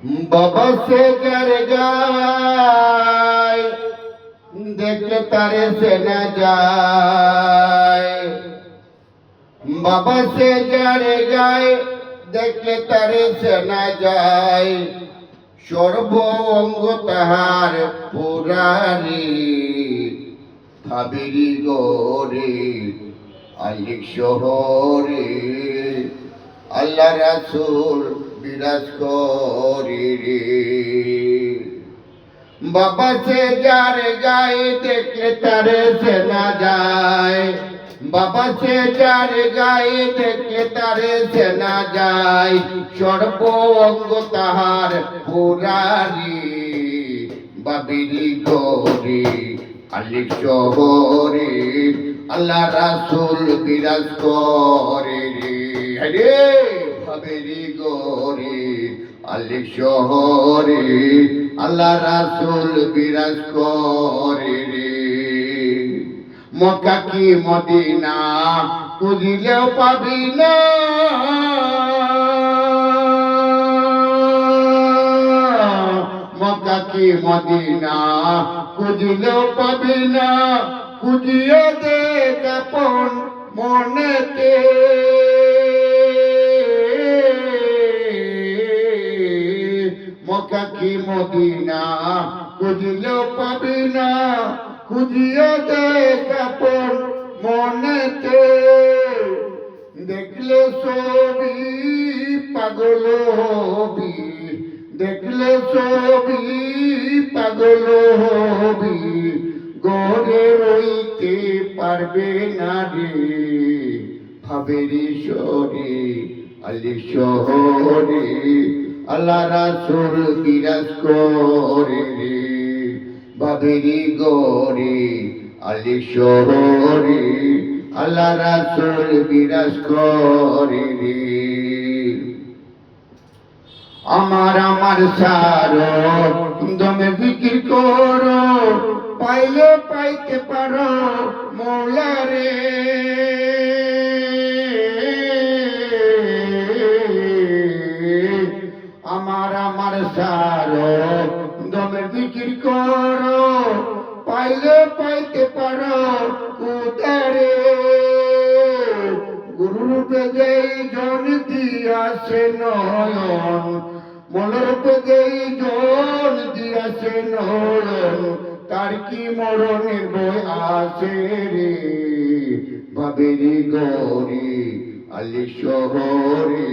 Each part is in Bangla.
বাবা সে যার যায় দেখলে তারে চেনা যায়। বাবা সে যার যায় দেখলে তারে চেনা যায়। সর্ব অঙ্গ তাহার পুরারি ভাবেরি গরে আলিক শহরে আল্লাহ রাসূল বিরাজ করে রে। বাবা সে যার গায়ে দেখলে তারে চেনা যায়। বাবা সে যার গায়ে দেখলে তারে চেনা যায়। সর্ব অঙ্গ তাহার পুরারি বাবিরি গরে আলিক শহরে আল্লাহ রাসূল বিরাজ করে রে। ভাবেরি গরে আলিক শহরে আল্লাহ রাসূল বিরাজ করে রে। মক্কা কি মদিনা খুঁজিলেও পাবি না। মক্কা কি মদিনা খুঁজিলেও পাবি না। খুঁজিয়ে দেখ আপন মনেতে। মক্কা কি মদিনা খুঁজিলেও পাবি না। খুঁজিয়ে দেখ আপন মনেতে। দেখলে ছবি পাগল হবি। দেখলে ছবি পাগল হবি। গড়ে রইতে পারবে না রে। ভাবেরি শহরে আলিক শহরে আল্লাহ রাসূল বিরাজ করে রে। ভাবেরি গরে আলিক শহরে আল্লাহ রাসূল বিরাজ করে রে। আমার সারো দমে জিকির করো। পাইলে পাইতে পারো মওলা রে। আমার সারো দমে জিকির করো। পাইলে পাইতে পারো উদারে। গুরুরূপে যেই জন দিয়াছে নয়ন। মনরূপে যেই জন দিয়াছে নয়ন। তার কি মরণের বই আছে রে। ভাবেরি গরে আলিক শহরে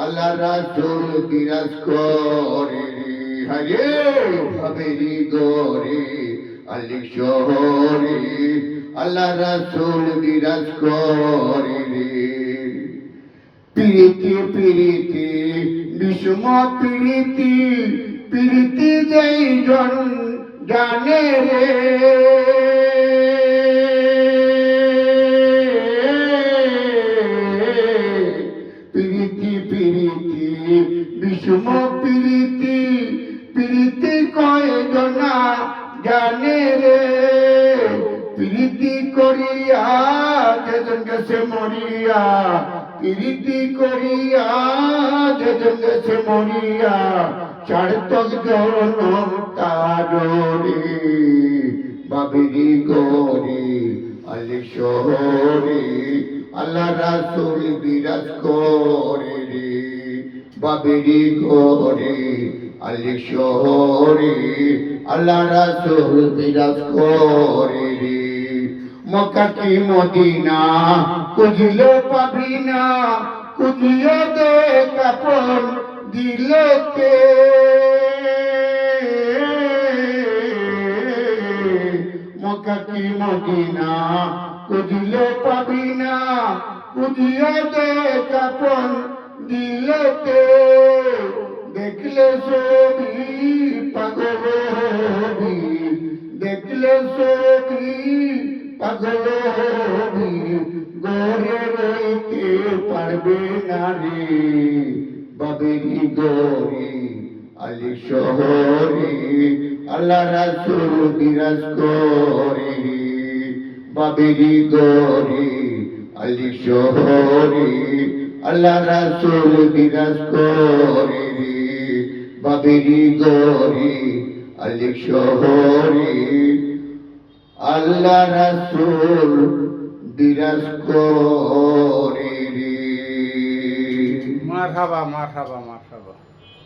আল্লাহ রাসূল বিরাজ করে রে। হায় ভাবেরি গরে আলিক শহরে আল্লাহ রাসূল বিরাজ করে রে। প্রীতি প্রীতি বিষম প্রীতি। প্রীতি যেই জন জানে রে। প্রীতি প্রীতি বিষম প্রীতি। প্রীতি কয় জনা জানে রে। প্রীতি করিয়া যেজন গেছে মরিয়া। প্রীতি করিয়া যেজন গেছে মরিয়া। সার্থক জনম তার রে। ভাবেরি গরে আলিক শহরে আল্লাহ রাসূল বিরাজ করে রে। ভাবেরি গরে আলিক শহরে আল্লাহ রাসূল বিরাজ করে রে। মক্কা কি মদিনা খুঁজিলে পাবি না। খুঁজিয়ে দেখ আপন দিলেতে। মক্কা কি মদিনা খুঁজিলে পাবি না। খুঁজিয়ে দেখ আপন দিলেতে। দেখলে ছবি পাগল হবি। দেখলে ছবি পাগল হবি। গড়ে রইতে পারবে না রে। ভাবেরি গরে আলিক শহরে আল্লাহ রাসূল বিরাজ করে রে। ভাবেরি গরে আলিক শহরে আল্লাহ রাসূল বিরাজ করে রে। বাবেরি গরি আলিক শহরে আল্লাহ রাসূল বিরাজ করে রে। মারহাবা মারহাবা মারহাবা।